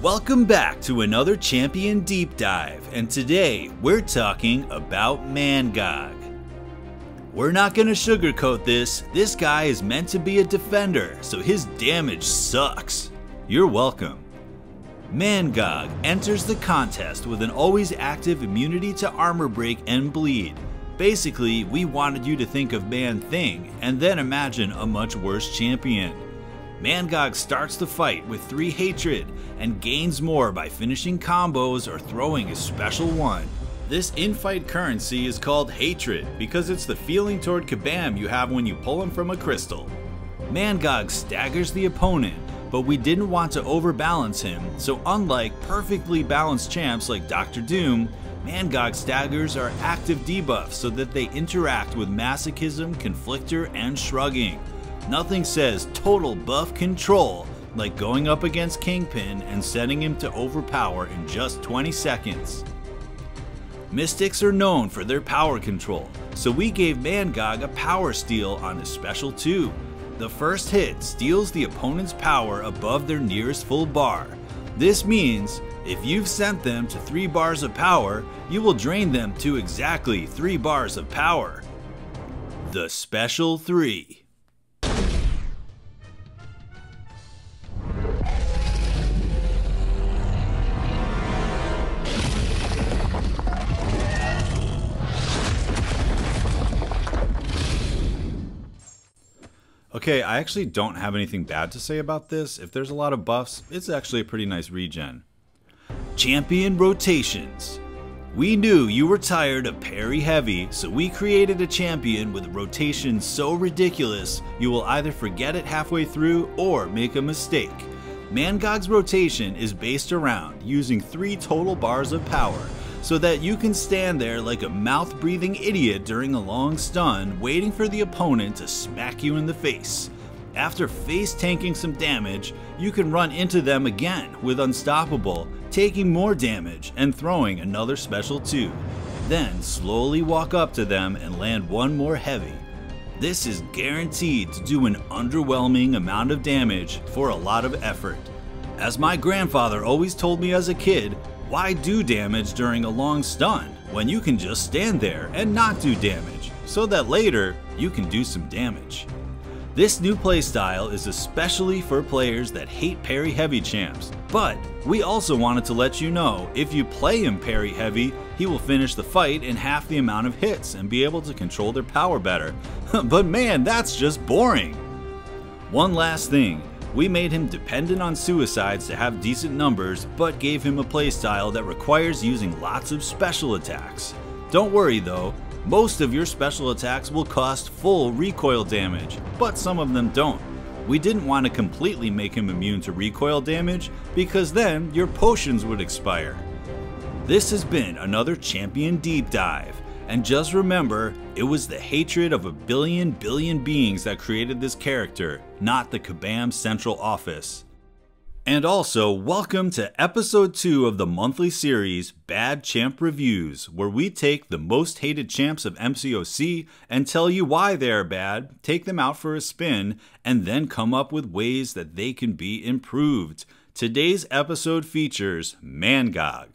Welcome back to another Champion Deep Dive, and today we're talking about Mangog. We're not gonna sugarcoat this. This guy is meant to be a defender, so his damage sucks. You're welcome. Mangog enters the contest with an always active immunity to armor break and bleed. Basically, we wanted you to think of Man-Thing and then imagine a much worse champion. Mangog starts the fight with 3 hatred and gains more by finishing combos or throwing a special one. This in-fight currency is called hatred because it's the feeling toward Kabam you have when you pull him from a crystal. Mangog staggers the opponent, but we didn't want to overbalance him, so unlike perfectly balanced champs like Dr. Doom, Mangog staggers are active debuffs so that they interact with Masochism, Conflictor, and Shrugging. Nothing says total buff control like going up against Kingpin and setting him to overpower in just 20 seconds. Mystics are known for their power control, so we gave Mangog a power steal on his special 2. The first hit steals the opponent's power above their nearest full bar. This means if you've sent them to 3 bars of power, you will drain them to exactly 3 bars of power. The special 3. Okay, I actually don't have anything bad to say about this. If there's a lot of buffs, it's actually a pretty nice regen. Champion rotations. We knew you were tired of parry heavy, so we created a champion with rotations so ridiculous you will either forget it halfway through or make a mistake. Mangog's rotation is based around using 3 total bars of power, so that you can stand there like a mouth-breathing idiot during a long stun, waiting for the opponent to smack you in the face. After face tanking some damage, you can run into them again with Unstoppable, taking more damage and throwing another special 2. Then slowly walk up to them and land one more heavy. This is guaranteed to do an underwhelming amount of damage for a lot of effort. As my grandfather always told me as a kid, why do damage during a long stun when you can just stand there and not do damage, so that later you can do some damage. This new playstyle is especially for players that hate parry heavy champs, but we also wanted to let you know if you play him parry heavy, he will finish the fight in half the amount of hits and be able to control their power better. But man, that's just boring. One last thing. We made him dependent on suicides to have decent numbers, but gave him a playstyle that requires using lots of special attacks. Don't worry though, most of your special attacks will cost full recoil damage, but some of them don't. We didn't want to completely make him immune to recoil damage, because then your potions would expire. This has been another Champion Deep Dive. And just remember, it was the hatred of a billion beings that created this character, not the Kabam Central Office. And also, welcome to episode 2 of the monthly series, Bad Champ Reviews, where we take the most hated champs of MCOC and tell you why they are bad, take them out for a spin, and then come up with ways that they can be improved. Today's episode features Mangog.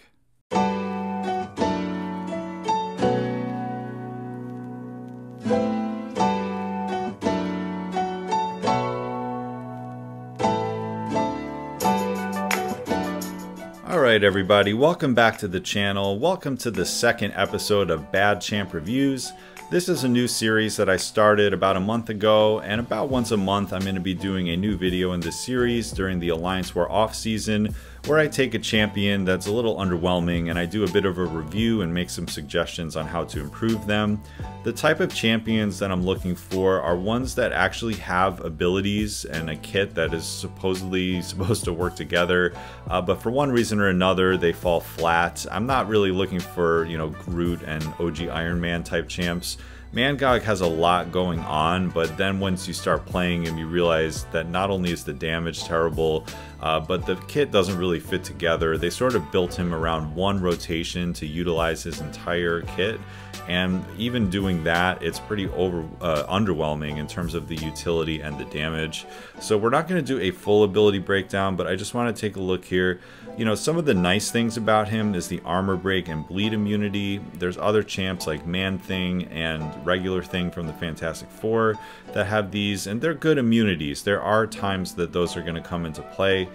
Alright everybody, welcome back to the channel. Welcome to the second episode of Bad Champ Reviews. This is a new series that I started about a month ago, and about once a month I'm going to be doing a new video in this series during the Alliance War off season, where I take a champion that's a little underwhelming and I do a bit of a review and make some suggestions on how to improve them. The type of champions that I'm looking for are ones that actually have abilities and a kit that is supposedly supposed to work together, but for one reason or another they fall flat. I'm not really looking for, Groot and OG Iron Man type champs. Mangog has a lot going on, but then once you start playing him, you realize that not only is the damage terrible, but the kit doesn't really fit together. They sort of built him around one rotation to utilize his entire kit, and even doing that, it's pretty underwhelming in terms of the utility and the damage. So we're not going to do a full ability breakdown, but I just want to take a look here. You know, some of the nice things about him is the armor break and bleed immunity. There's other champs like Man-Thing and Regular Thing from the Fantastic Four that have these, and they're good immunities. There are times that those are going to come into play.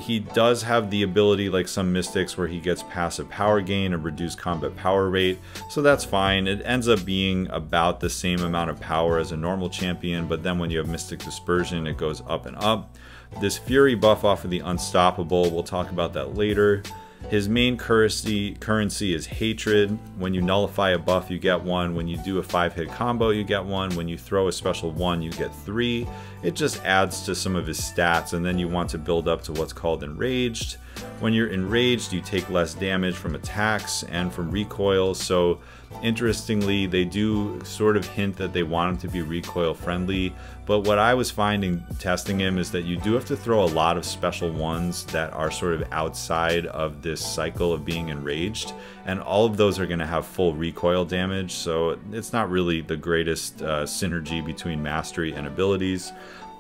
He does have the ability, like some Mystics, where he gets passive power gain and reduced combat power rate, so that's fine. It ends up being about the same amount of power as a normal champion, but then when you have Mystic Dispersion, it goes up and up. This Fury buff off of the Unstoppable, we'll talk about that later. His main currency is Hatred. When you nullify a buff, you get one. When you do a 5-hit combo, you get one. When you throw a special 1, you get 3. It just adds to some of his stats, and then you want to build up to what's called Enraged. When you're enraged, you take less damage from attacks and from recoil. So interestingly, they do sort of hint that they want him to be recoil friendly, but what I was finding testing him is that you do have to throw a lot of special ones that are sort of outside of this cycle of being enraged, and all of those are going to have full recoil damage, so it's not really the greatest synergy between mastery and abilities.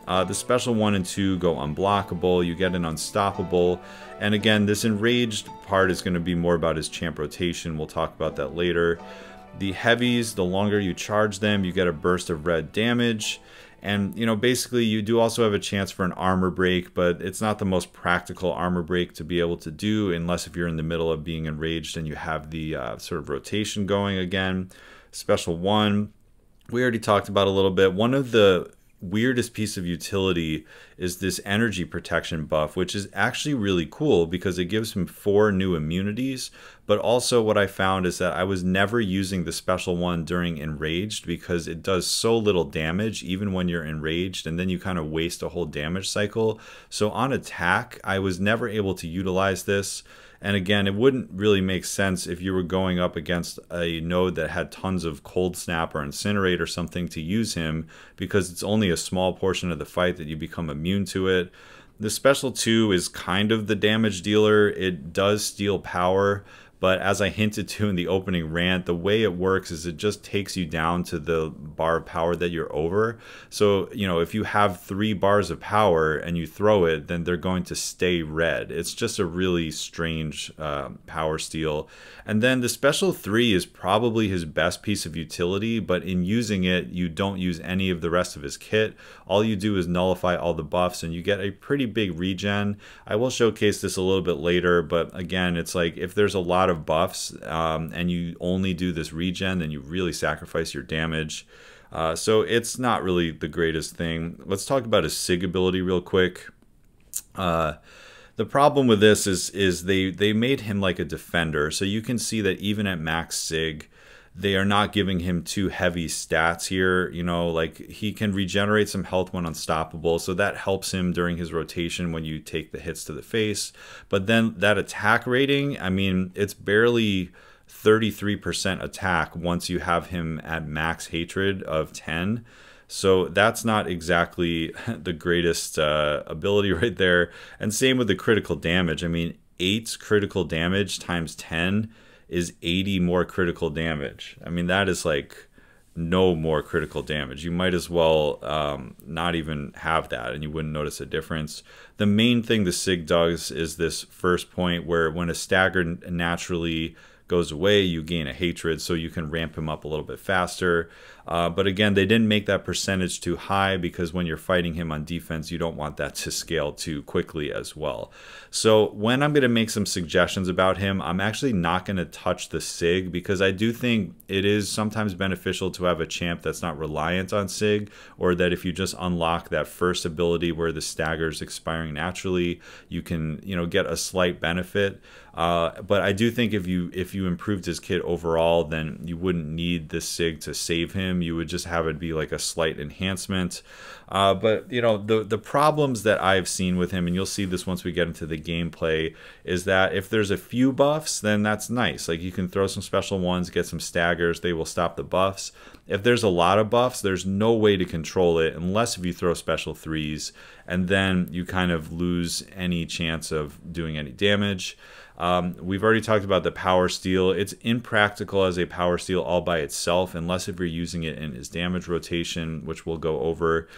The special 1 and 2 go unblockable, you get an unstoppable, and again, this enraged part is going to be more about his champ rotation. We'll talk about that later. The heavies, the longer you charge them, you get a burst of red damage, and you know, basically you do also have a chance for an armor break, but it's not the most practical armor break to be able to do unless if you're in the middle of being enraged and you have the sort of rotation going again. Special 1, we already talked about a little bit. One of the weirdest piece of utility is this energy protection buff, which is actually really cool because it gives him 4 new immunities. But also what I found is that I was never using the special 1 during enraged because it does so little damage even when you're enraged, and then you kind of waste a whole damage cycle. So on attack, I was never able to utilize this. And again, it wouldn't really make sense if you were going up against a node that had tons of Cold Snap or Incinerate or something to use him, because it's only a small portion of the fight that you become immune to it. The special 2 is kind of the damage dealer. It does steal power, but as I hinted to in the opening rant, the way it works is it just takes you down to the bar of power that you're over. So, you know, if you have 3 bars of power and you throw it, then they're going to stay red. It's just a really strange power steal. And then the special 3 is probably his best piece of utility, but in using it, you don't use any of the rest of his kit. All you do is nullify all the buffs and you get a pretty big regen. I will showcase this a little bit later, but again, it's like if there's a lot of buffs and you only do this regen, then you really sacrifice your damage. So it's not really the greatest thing. Let's talk about his SIG ability real quick. The problem with this is they made him like a defender, so you can see that even at max SIG, they are not giving him too heavy stats here. You know, like he can regenerate some health when unstoppable, so that helps him during his rotation when you take the hits to the face. But then that attack rating, I mean, it's barely 33% attack once you have him at max hatred of 10. So that's not exactly the greatest ability right there. And same with the critical damage. I mean, 8 critical damage times 10 is 80 more critical damage. I mean, that is like no more critical damage. You might as well not even have that and you wouldn't notice a difference. The main thing the SIG does is this first point where when a stagger naturally goes away, you gain a hatred, so you can ramp him up a little bit faster. But again, they didn't make that percentage too high because when you're fighting him on defense, you don't want that to scale too quickly as well. So when I'm going to make some suggestions about him, I'm actually not going to touch the SIG because I do think it is sometimes beneficial to have a champ that's not reliant on SIG, or that if you just unlock that first ability where the stagger is expiring naturally, you can, you know, get a slight benefit. But I do think if you improved his kit overall, then you wouldn't need the SIG to save him. You would just have it be like a slight enhancement. But you know, the problems that I've seen with him, and you'll see this once we get into the gameplay, is that if there's a few buffs, then that's nice. Like you can throw some special ones, get some staggers, they will stop the buffs. If there's a lot of buffs, there's no way to control it unless if you throw special 3s, and then you kind of lose any chance of doing any damage. We've already talked about the power steal. It's impractical as a power steal all by itself, unless if you're using it in his damage rotation, which we'll go over.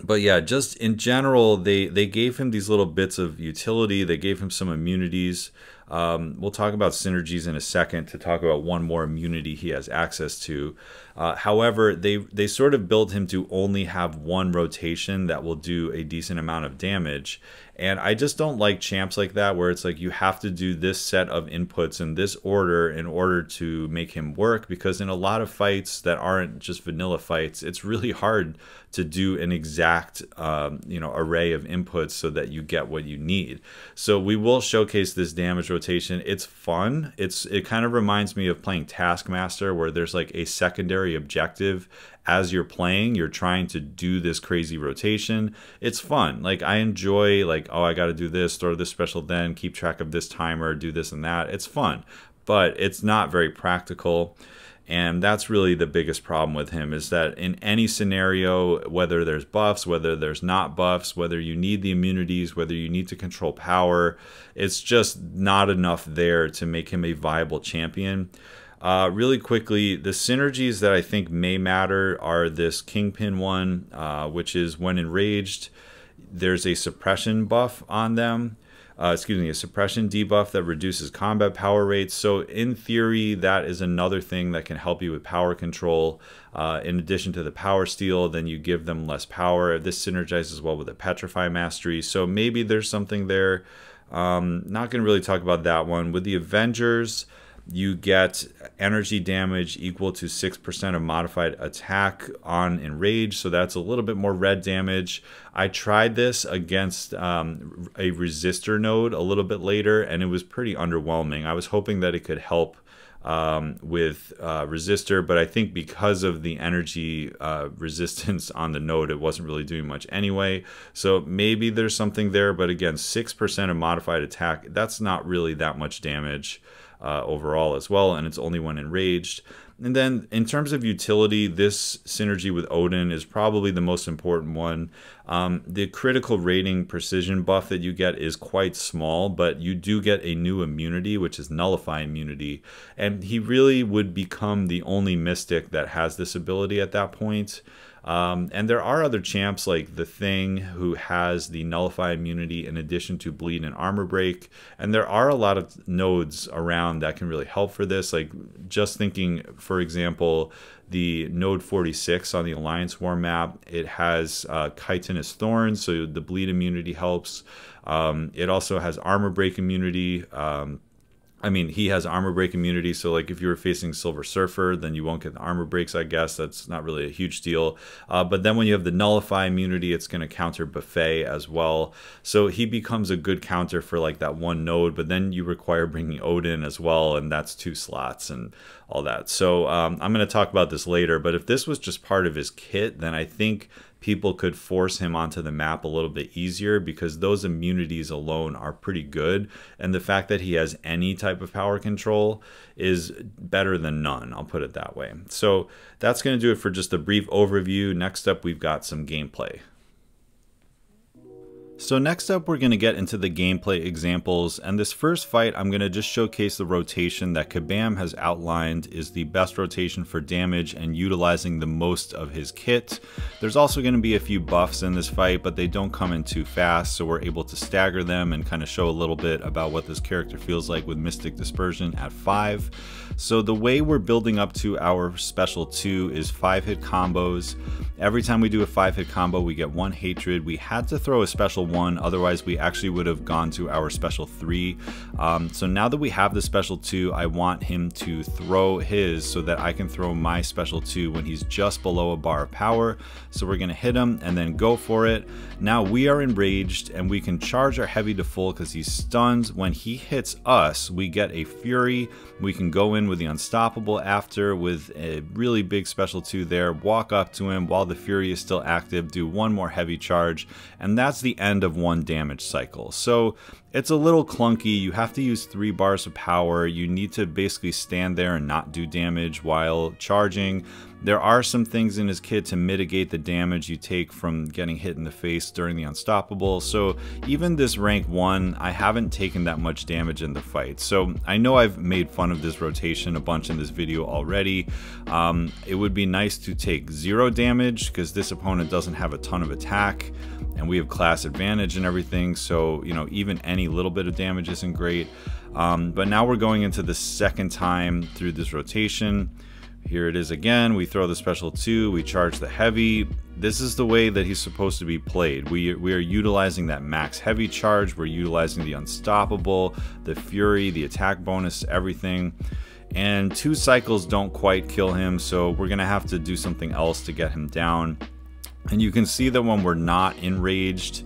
But yeah, just in general, they gave him these little bits of utility. They gave him some immunities. We'll talk about synergies in a second to talk about one more immunity he has access to. However, they sort of built him to only have one rotation that will do a decent amount of damage. And I just don't like champs like that, where it's like you have to do this set of inputs in this order in order to make him work, because in a lot of fights that aren't just vanilla fights, it's really hard to do an exact array of inputs so that you get what you need. So we will showcase this damage rotation. It's fun. It kind of reminds me of playing Taskmaster, where there's like a secondary objective as you're playing. You're trying to do this crazy rotation. It's fun. Like, I enjoy, like, oh, I got to do this, throw this special, then keep track of this timer, do this and that. It's fun, but it's not very practical. And that's really the biggest problem with him, is that in any scenario, whether there's buffs, whether there's not buffs, whether you need the immunities, whether you need to control power, it's just not enough there to make him a viable champion. Really quickly, the synergies that I think may matter are this Kingpin one, which is when enraged, there's a suppression buff on them. A suppression debuff that reduces combat power rates. So in theory, that is another thing that can help you with power control. In addition to the power steal, then you give them less power. This synergizes well with the Petrify Mastery. So maybe there's something there. Not going to really talk about that one. With the Avengers, you get energy damage equal to 6% of modified attack on enrage, so that's a little bit more red damage. I tried this against a resistor node a little bit later, and it was pretty underwhelming. I was hoping that it could help with resistor, but I think because of the energy resistance on the node, it wasn't really doing much anyway. So maybe there's something there, but again, 6% of modified attack, that's not really that much damage overall as well, and it's only when enraged. And then in terms of utility, this synergy with Odin is probably the most important one. The critical rating precision buff that you get is quite small, but you do get a new immunity, which is Nullify immunity, and he really would become the only mystic that has this ability at that point. And there are other champs like the Thing who has the Nullify immunity in addition to Bleed and Armor Break, and there are a lot of nodes around that can really help for this. Like, just thinking, for example, the node 46 on the Alliance War map, it has Chitinous Thorns, so the Bleed immunity helps. It also has Armor Break immunity. I mean, he has armor break immunity, so like if you were facing Silver Surfer, then you won't get the armor breaks, I guess. That's not really a huge deal. But then when you have the Nullify immunity, it's going to counter Buffet as well. So he becomes a good counter for like that one node, but then you require bringing Odin as well, and that's 2 slots and all that. So I'm going to talk about this later, but if this was just part of his kit, then I think people could force him onto the map a little bit easier, because those immunities alone are pretty good, and the fact that he has any type of power control is better than none, I'll put it that way. So that's going to do it for just a brief overview. Next up, we've got some gameplay. So next up, we're going to get into the gameplay examples, and this first fight I'm going to just showcase the rotation that Kabam has outlined is the best rotation for damage and utilizing the most of his kit. There's also going to be a few buffs in this fight, but they don't come in too fast, so we're able to stagger them and kind of show a little bit about what this character feels like with Mystic Dispersion at 5. So the way we're building up to our special 2 is 5-hit combos. Every time we do a 5-hit combo, we get 1 hatred. We had to throw a special 1, otherwise we actually would have gone to our special 3. So now that we have the special 2, I want him to throw his so that I can throw my special 2 when he's just below a bar of power. So we're going to hit him and then go for it. Now we are enraged and we can charge our heavy to full because he's stunned. When he hits us, we get a fury. We can go in with the unstoppable after with a really big special 2 there, walk up to him while the fury is still active, do 1 more heavy charge, and that's the end end of one damage cycle. So it's a little clunky. You have to use 3 bars of power. You need to basically stand there and not do damage while charging. There are some things in his kit to mitigate the damage you take from getting hit in the face during the unstoppable. So even this rank 1, I haven't taken that much damage in the fight. So I know I've made fun of this rotation a bunch in this video already. It would be nice to take 0 damage because this opponent doesn't have a ton of attack and we have class advantage and everything. So, you know, even any little bit of damage isn't great. But now we're going into the second time through this rotation. Here it is again. We throw the special 2, we charge the heavy. This is the way that he's supposed to be played. We are utilizing that max heavy charge. We're utilizing the unstoppable, the fury, the attack bonus, everything. And 2 cycles don't quite kill him, so we're gonna have to do something else to get him down. And you can see that when we're not enraged,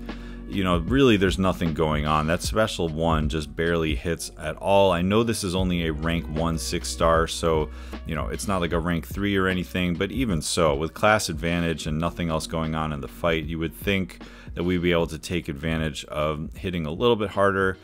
you know, really there's nothing going on. That special 1 just barely hits at all. I know this is only a rank 1 6-star, so, you know, it's not like a rank 3 or anything, but even so, with class advantage and nothing else going on in the fight, you would think that we'd be able to take advantage of hitting a little bit harder.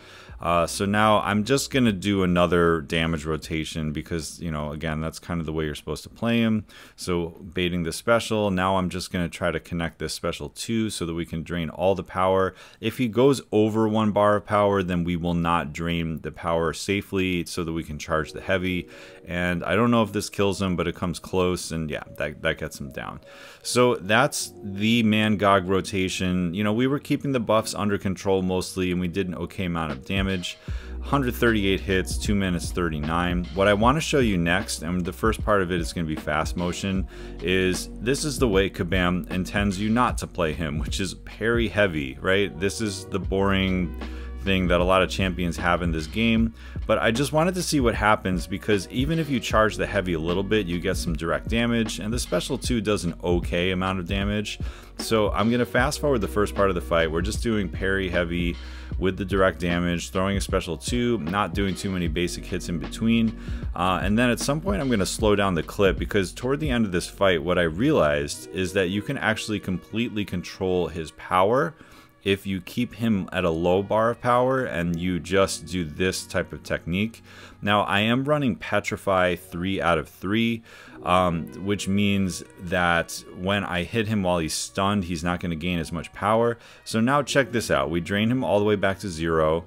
So now I'm just going to do another damage rotation because, you know, again, that's kind of the way you're supposed to play him. So baiting the special, now I'm just going to try to connect this special 2 so that we can drain all the power. If he goes over 1 bar of power, then we will not drain the power safely so that we can charge the heavy. And I don't know if this kills him, but it comes close, and yeah, that gets him down. So that's the Mangog rotation. You know, we were keeping the buffs under control mostly, and we did an okay amount of damage. 138 hits, 2 minutes 39. What I want to show you next, and the first part of it is going to be fast motion, is this is the way Kabam intends you not to play him, which is parry heavy, right? This is the boring thing that a lot of champions have in this game, but I just wanted to see what happens because even if you charge the heavy a little bit, you get some direct damage, and the special 2 does an okay amount of damage. So I'm going to fast forward the first part of the fight. We're just doing parry heavy with the direct damage, throwing a special 2, not doing too many basic hits in between, and then at some point I'm going to slow down the clip because toward the end of this fight what I realized is that you can actually completely control his power if you keep him at a low bar of power and you just do this type of technique. Now I am running Petrify 3 out of 3, which means that when I hit him while he's stunned, he's not going to gain as much power. So now check this out. We drain him all the way back to 0.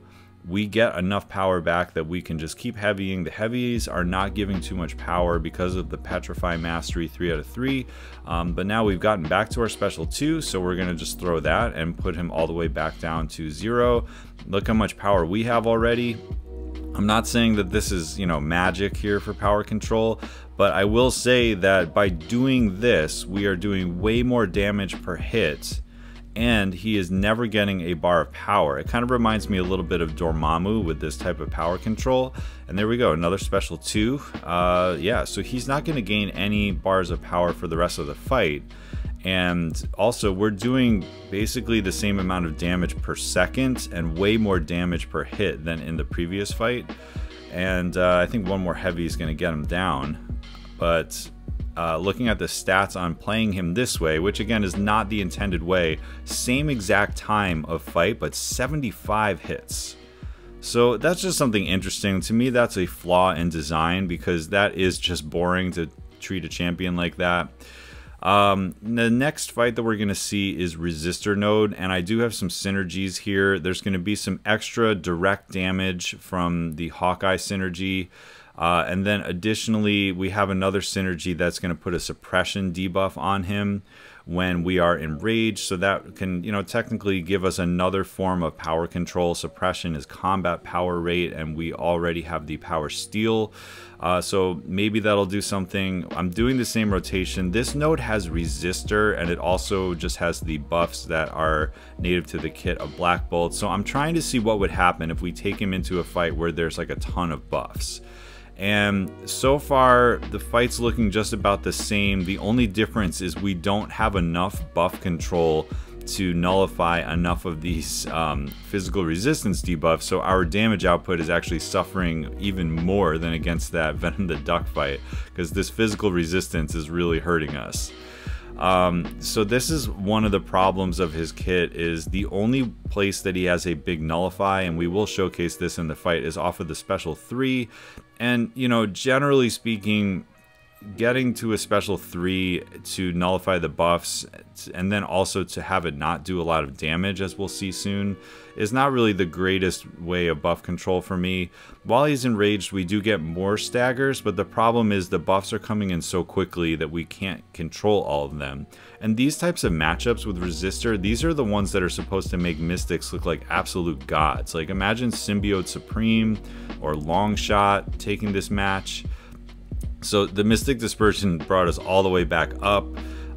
We get enough power back that we can just keep heavying. The heavies are not giving too much power because of the Petrify Mastery 3 out of 3. But now we've gotten back to our special 2, so we're going to just throw that and put him all the way back down to 0. Look how much power we have already. I'm not saying that this is, you know, magic here for power control, but I will say that by doing this, we are doing way more damage per hit, and he is never getting a bar of power. It kind of reminds me a little bit of Dormammu with this type of power control. And there we go, another special 2. Yeah, so he's not going to gain any bars of power for the rest of the fight. And also we're doing basically the same amount of damage per second and way more damage per hit than in the previous fight. And I think 1 more heavy is going to get him down. But looking at the stats on playing him this way, which again is not the intended way, same exact time of fight, but 75 hits. So that's just something interesting. To me, that's a flaw in design because that is just boring to treat a champion like that. The next fight that we're going to see is Resistor Node, and I do have some synergies here. There's going to be some extra direct damage from the Hawkeye synergy. And then additionally, we have another synergy that's going to put a suppression debuff on him when we are enraged. So that can, you know, technically give us another form of power control. Suppression is combat power rate, and we already have the power steal. So maybe that'll do something. I'm doing the same rotation. This node has resistor, and it also just has the buffs that are native to the kit of Black Bolt. So I'm trying to see what would happen if we take him into a fight where there's like a ton of buffs. And so far the fight's looking just about the same. The only difference is we don't have enough buff control to nullify enough of these physical resistance debuffs, so our damage output is actually suffering even more than against that Venom the Duck fight, because this physical resistance is really hurting us. So this is one of the problems of his kit, is the only place that he has a big nullify, and we will showcase this in the fight, is off of the special 3. And, you know, generally speaking, getting to a special 3 to nullify the buffs and then also to have it not do a lot of damage, as we'll see soon, is not really the greatest way of buff control for me. While he's enraged, we do get more staggers, but the problem is the buffs are coming in so quickly that we can't control all of them. And these types of matchups with Resistor, these are the ones that are supposed to make Mystics look like absolute gods. Like, imagine Symbiote Supreme or Longshot taking this match. So the Mystic Dispersion brought us all the way back up.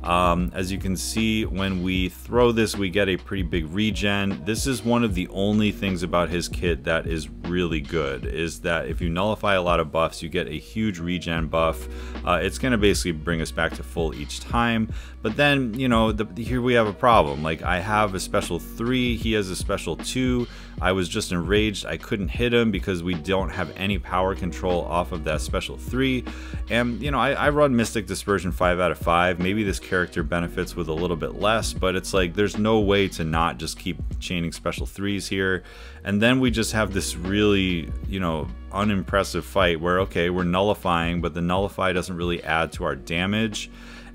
As you can see, when we throw this, we get a pretty big regen. This is one of the only things about his kit that is really good, is that if you nullify a lot of buffs, you get a huge regen buff. It's going to basically bring us back to full each time. But then, you know, here we have a problem. Like, I have a special 3, he has a special 2. I was just enraged. I couldn't hit him because we don't have any power control off of that special 3. And, you know, I run Mystic Dispersion 5 out of 5. Maybe this character benefits with a little bit less, but it's like there's no way to not just keep chaining special 3s here. And then we just have this really, you know, unimpressive fight where, okay, we're nullifying, but the nullify doesn't really add to our damage.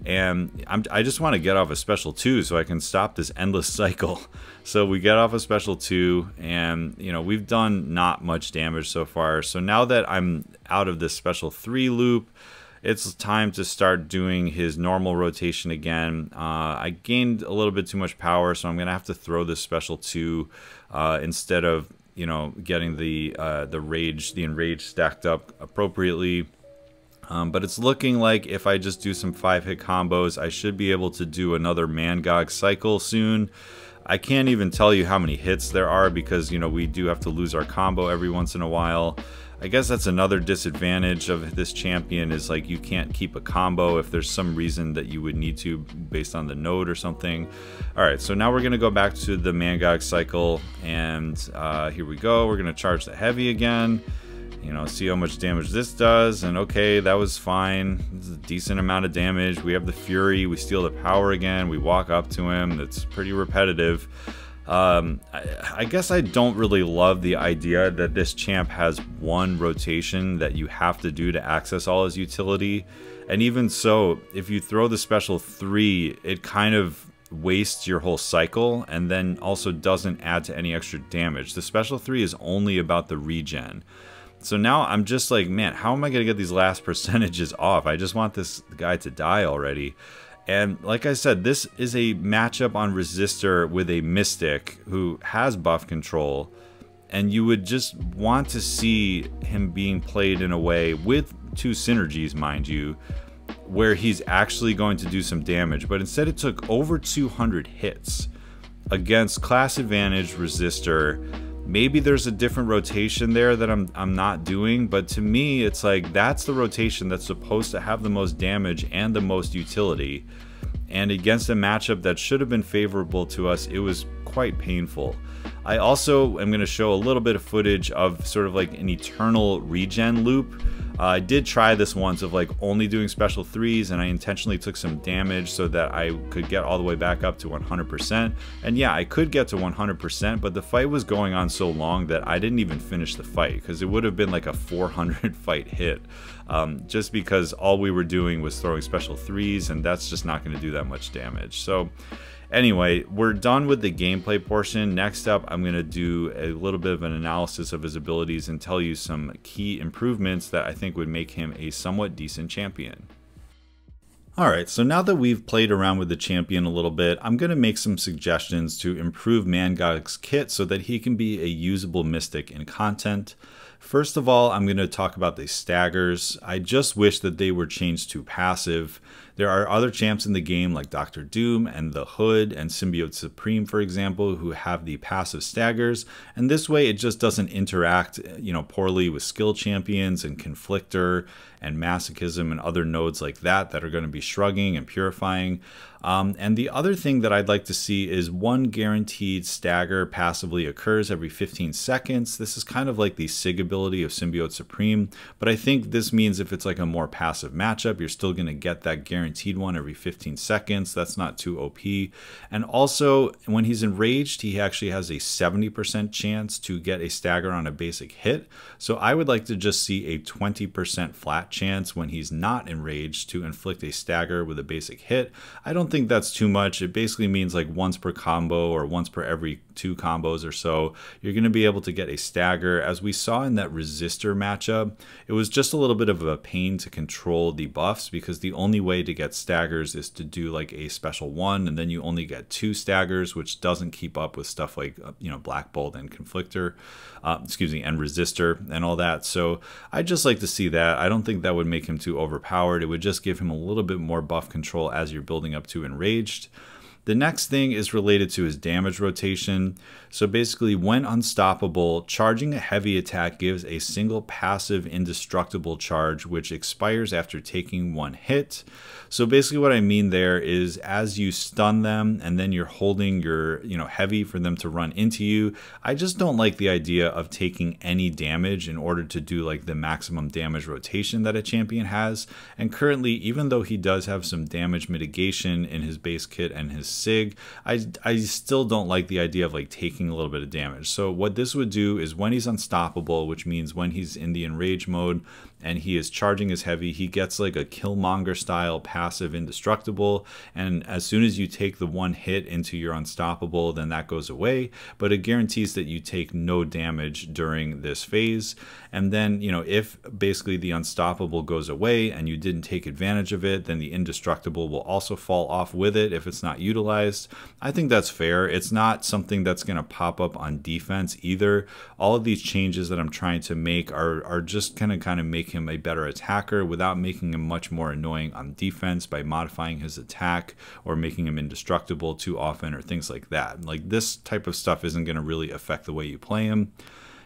And I just want to get off a special 2 so I can stop this endless cycle. So we get off a special 2, and, you know, we've done not much damage so far. So now that I'm out of this special 3 loop, it's time to start doing his normal rotation again. I gained a little bit too much power, so I'm going to have to throw this special 2 instead of, you know, getting the enrage stacked up appropriately. But it's looking like if I just do some 5-hit combos, I should be able to do another Mangog cycle soon. I can't even tell you how many hits there are because, you know, we do have to lose our combo every once in a while. I guess that's another disadvantage of this champion, is like you can't keep a combo if there's some reason that you would need to based on the node or something. Alright, so now we're going to go back to the Mangog cycle, and here we go. We're going to charge the heavy again. You know, see how much damage this does, and okay, that was fine. This is a decent amount of damage. We have the Fury, we steal the power again, we walk up to him. That's pretty repetitive. I guess I don't really love the idea that this champ has one rotation that you have to do to access all his utility. And even so, if you throw the special 3, it kind of wastes your whole cycle and then also doesn't add to any extra damage. The special 3 is only about the regen. So now I'm just like, man, how am I going to get these last percentages off? I just want this guy to die already. And like I said, this is a matchup on Resistor with a Mystic who has buff control. And you would just want to see him being played in a way with 2 synergies, mind you, where he's actually going to do some damage. But instead it took over 200 hits against class advantage Resistor. Maybe there's a different rotation there that I'm not doing, but to me it's like that's the rotation that's supposed to have the most damage and the most utility. And against a matchup that should have been favorable to us, it was quite painful. I also am going to show a little bit of footage of sort of like an eternal regen loop. I did try this once of like only doing special 3s, and I intentionally took some damage so that I could get all the way back up to 100%. And yeah, I could get to 100%, but the fight was going on so long that I didn't even finish the fight because it would have been like a 400 fight hit. Just because all we were doing was throwing special 3s, and that's just not going to do that much damage. So anyway, we're done with the gameplay portion. Next up, I'm going to do a little bit of an analysis of his abilities and tell you some key improvements that I think would make him a somewhat decent champion. Alright, so now that we've played around with the champion a little bit, I'm going to make some suggestions to improve Mangog's kit so that he can be a usable Mystic in content. First of all, I'm going to talk about the staggers. I just wish that they were changed to passive. There are other champs in the game like Dr. Doom and the Hood and Symbiote Supreme, for example, who have the passive staggers, and this way it just doesn't interact, you know, poorly with skill champions and Conflictor and Masochism and other nodes like that that are going to be shrugging and purifying. And the other thing that I'd like to see is one guaranteed stagger passively occurs every 15 seconds. This is kind of like the SIG ability of Symbiote Supreme, but I think this means if it's like a more passive matchup, you're still going to get that guaranteed one every 15 seconds. That's not too OP. And also, when he's enraged, he actually has a 70% chance to get a stagger on a basic hit. So I would like to just see a 20% flat chance when he's not enraged to inflict a stagger with a basic hit. I don't think that's too much. It basically means like once per combo or once per every 2 combos or so, you're going to be able to get a stagger. As we saw in that resistor matchup, it was just a little bit of a pain to control the buffs because the only way to get staggers is to do like a special one, and then you only get 2 staggers, which doesn't keep up with stuff like Black Bolt and Conflictor, and Resistor and all that. So I'd just like to see that. I don't think that would make him too overpowered. It would just give him a little bit more buff control as you're building up to Enraged. The next thing is related to his damage rotation. So basically, when unstoppable, charging a heavy attack gives a single passive indestructible charge, which expires after taking 1 hit. So basically what I mean there is as you stun them and then you're holding your heavy for them to run into you, I just don't like the idea of taking any damage in order to do like the maximum damage rotation that a champion has. And currently, even though he does have some damage mitigation in his base kit and his SIG, I still don't like the idea of like taking a little bit of damage. So what this would do is when he's unstoppable, which means when he's in the enrage mode and he is charging his heavy, he gets like a Killmonger style passive indestructible, and as soon as you take the 1 hit into your unstoppable, then that goes away, but it guarantees that you take no damage during this phase. And then if basically the unstoppable goes away and you didn't take advantage of it, then the indestructible will also fall off with it if it's not utilized. I think that's fair. It's not something that's going to pop up on defense either. All of these changes that I'm trying to make are just kind of make him a better attacker without making him much more annoying on defense by modifying his attack or making him indestructible too often or things like that. Like this type of stuff isn't going to really affect the way you play him.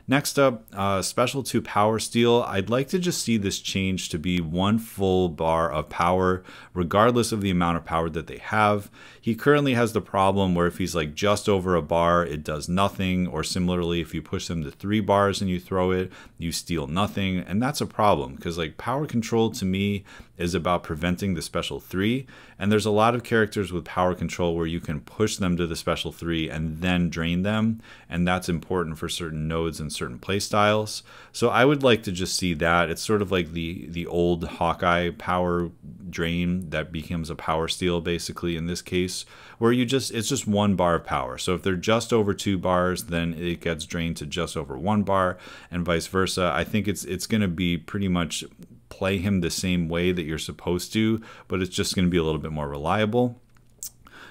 Next up, Special 2 Power Steal. I'd like to just see this change to be 1 full bar of power, regardless of the amount of power that they have. He currently has the problem where if he's like just over a bar, it does nothing, or similarly, if you push them to 3 bars and you throw it, you steal nothing, and that's a problem, because like power control to me is about preventing the special 3, and there's a lot of characters with power control where you can push them to the special 3 and then drain them, and that's important for certain nodes and certain play styles. So I would like to just see that. It's sort of like the old Hawkeye power drain that becomes a power steal basically in this case, where it's just 1 bar of power. So if they're just over 2 bars, then it gets drained to just over 1 bar, and vice versa. I think it's going to be pretty much play him the same way that you're supposed to, but it's just going to be a little bit more reliable.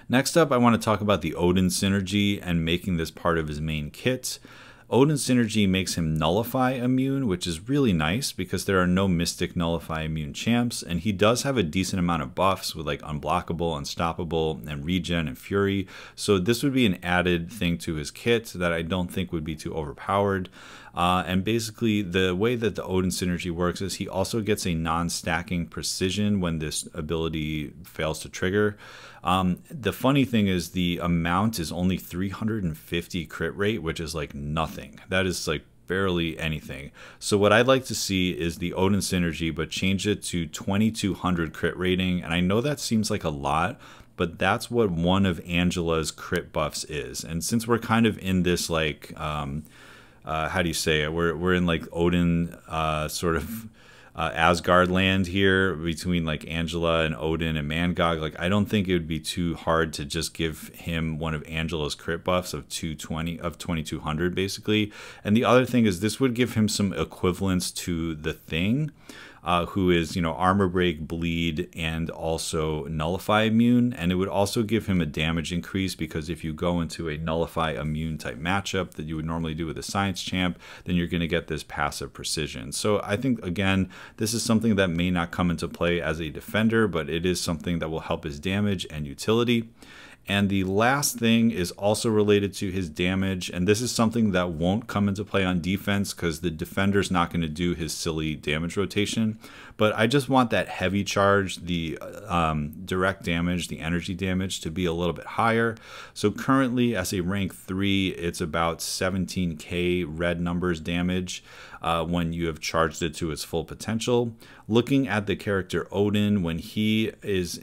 Next up, I want to talk about the Odin synergy and making this part of his main kit. Odin synergy makes him nullify immune, which is really nice because there are no mystic nullify immune champs, and he does have a decent amount of buffs with like unblockable, unstoppable, and regen and fury. So this would be an added thing to his kit that I don't think would be too overpowered. And basically the way that the Odin synergy works is he also gets a non-stacking precision when this ability fails to trigger. The funny thing is the amount is only 350 crit rate, which is like nothing. That is like barely anything. So what I'd like to see is the Odin synergy, but change it to 2200 crit rating. And I know that seems like a lot, but that's what one of Angela's crit buffs is. And since we're kind of in this like how do you say it? We're in like Odin sort of Asgard land here between like Angela and Odin and Mangog. Like I don't think it would be too hard to just give him one of Angela's crit buffs of 2200 basically. And the other thing is this would give him some equivalence to the Thing, who is, armor break, bleed, and also nullify immune. And it would also give him a damage increase because if you go into a nullify immune type matchup that you would normally do with a science champ, then you're going to get this passive precision. So I think, again, this is something that may not come into play as a defender, but it is something that will help his damage and utility. And the last thing is also related to his damage, and this is something that won't come into play on defense because the defender's not going to do his silly damage rotation. But I just want that heavy charge, the direct damage, the energy damage to be a little bit higher. So currently as a rank 3, it's about 17k red numbers damage when you have charged it to its full potential. Looking at the character Odin, when he is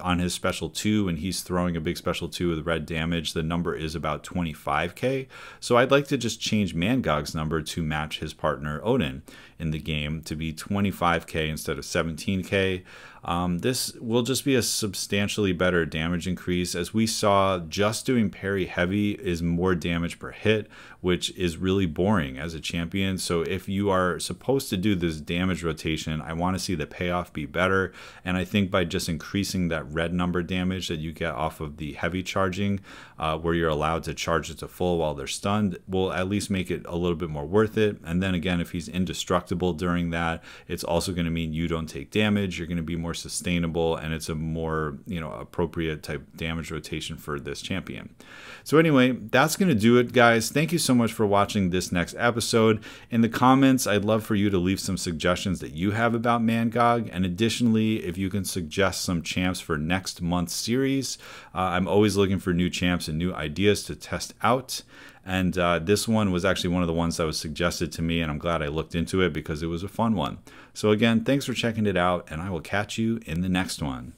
on his special 2 and he's throwing a big special 2 with red damage, the number is about 25k. So I'd like to just change Mangog's number to match his partner Odin in the game to be 25k instead of 17k. This will just be a substantially better damage increase. As we saw, just doing parry heavy is more damage per hit, which is really boring as a champion. So if you are supposed to do this damage rotation, I want to see the payoff be better. And I think by just increasing that red number damage that you get off of the heavy charging, where you're allowed to charge it to full while they're stunned, will at least make it a little bit more worth it. And then again, if he's indestructible during that, it's also going to mean you don't take damage. You're going to be more sustainable, and it's a more, appropriate type damage rotation for this champion. So anyway, that's going to do it, guys. Thank you so much for watching this next episode. In the comments, I'd love for you to leave some suggestions that you have about Mangog, and additionally, if you can suggest some champs for next month's series. I'm always looking for new champs and new ideas to test out. And this one was actually one of the ones that was suggested to me, and I'm glad I looked into it because it was a fun one. So again, thanks for checking it out, and I will catch you in the next one.